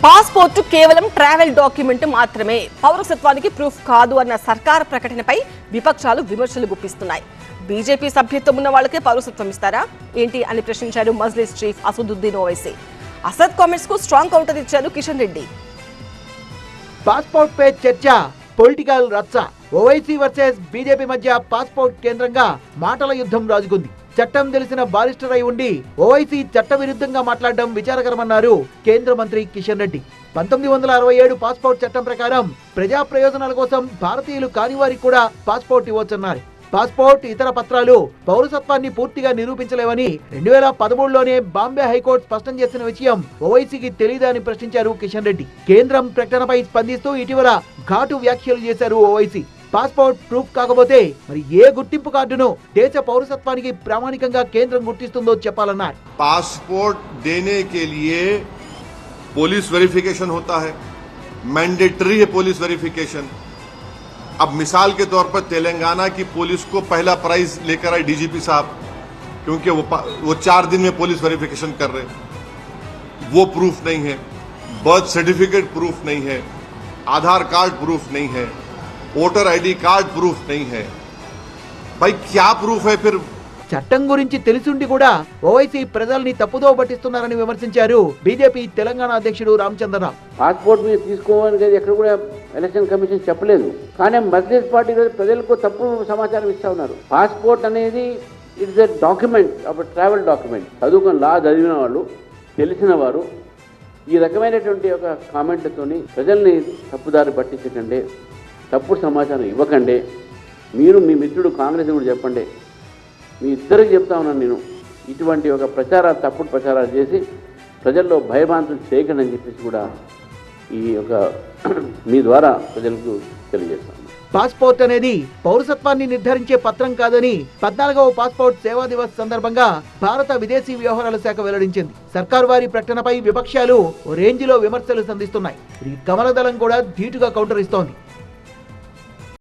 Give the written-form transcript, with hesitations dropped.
Passport కేవలం travel document మాత్రమే, పౌరసత్వానికి proof కాదు అన్న సర్కార్ ప్రకటనపై విపక్షాలు విమర్శలు గుప్పిస్తున్నాయి. బీజేపీ సభ్యత్వం ఉన్న వాళ్ళకే పౌరసత్వం ఇస్తారా ఏంటి అని ప్రశ్నించారు మజ్లిస్ చీఫ్ అసదుద్దీన్ ఓవైసీ. అసద్ కామెంట్స్ కు స్ట్రాంగ్ కౌంటర్ ఇచ్చారు కిషన్ రెడ్డి. పాస్పోర్ట్ పై చర్చ, పొలిటికల్ రచ్చ. ఓవైసీ వర్సెస్ బీజేపీ మధ్య పాస్పోర్ట్ కేంద్రంగా మాటల యుద్ధం రాజుకుంది. చట్టం తెలిసిన బారిస్టర్ అయి ఉండి ఓవైసీ చట్ట విరుద్ధంగా మాట్లాడడం విచారకరమన్నారు కేంద్ర మంత్రి కిషన్ రెడ్డి. 1967 పాస్పోర్ట్ చట్టం ప్రకారం ప్రజా ప్రయోజనాల కోసం భారతీయులు కాని వారికి కూడా పాస్పోర్ట్ ఇవ్వొచ్చన్నారు. పాస్పోర్ట్, ఇతర పత్రాలు పౌరసత్వాన్ని పూర్తిగా నిరూపించలేవని 2013లోనే బాంబే హైకోర్టు స్పష్టం చేసిన విషయం ఓవైసీకి తెలియదా అని ప్రశ్నించారు కిషన్ రెడ్డి. కేంద్రం ప్రకటనపై స్పందిస్తూ ఇటీవల ఘాటు వ్యాఖ్యలు చేశారు ఓవైసీ. పాస్పోర్ట్ ప్రూఫ్ కాకపోతే మరి ఏ గుర్తింపు కార్డును దేశ పౌరసత్వానికి ప్రామాణికంగా కేంద్రం గుర్తిస్తుందో చెప్పాలన్నారు. पासपोर्ट देने के लिए पुलिस वेरिफिकेशन होता है, मैंडेटरी है पुलिस वेरिफिकेशन. अब मिसाल के तौर पर तेलंगाना की पुलिस को पहला प्राइज लेकर आए डीजीपी साहब, क्योंकि वो 4 दिन में पुलिस वेरिफिकेशन कर रहे, वो प्रूफ नहीं है. बर्थ सर्टिफिकेट प्रूफ नहीं है, आधार कार्ड प्रूफ नहीं है, वोटर आईडी कार्ड प्रूफ नहीं है. भाई क्या प्रूफ है फिर? చట్టం గురించి తెలిసిండి కూడా ఓవైసీ ప్రజల్ని తప్పుదో పట్టిస్తున్నారని విమర్శించారు బీజేపీ తెలంగాణ అధ్యక్షుడు రామచంద్రరావు. పాస్పోర్ట్ మీద తీసుకోవాలని ఎక్కడ కూడా ఎలక్షన్ కమిషన్ చెప్పలేదు, కానీ మజ్లిస్ పార్టీ ప్రజలకు తప్పు సమాచారం ఇస్తా ఉన్నారు. పాస్పోర్ట్ అనేది ఇట్స్ ఎ డాక్యుమెంట్, ఒక ట్రావెల్ డాక్యుమెంట్. చదువుకుని లా చదివిన వాళ్ళు, తెలిసిన వారు ఈ రకమైనటువంటి ఒక కామెంట్లతోని ప్రజల్ని తప్పుదారి పట్టించకండి, తప్పుడు సమాచారం ఇవ్వకండి. మీరు మీ మిత్రుడు కాంగ్రెస్ కూడా చెప్పండి, మీ ఇద్దరికి చెప్తా ఉన్నాను నేను, ఇటువంటి ఒక ప్రచారాలు, తప్పుడు ప్రచారాలు చేసి ప్రజల్లో భయభ్రాంతులు చేయకండి అని చెప్పేసి కూడా ఈ యొక్క మీ ద్వారా ప్రజలకు తెలియజేస్తాను. పాస్పోర్ట్ అనేది పౌరసత్వాన్ని నిర్ధారించే పత్రం కాదని 14వ పాస్పోర్ట్ సేవా దివస్ సందర్భంగా భారత విదేశీ వ్యవహారాల శాఖ వెల్లడించింది. సర్కారు వారి ప్రకటనపై విపక్షాలు ఓ రేంజ్ లో విమర్శలు సంధిస్తున్నాయి. కమలదళం కూడా ధీటుగా కౌంటర్ ఇస్తోంది.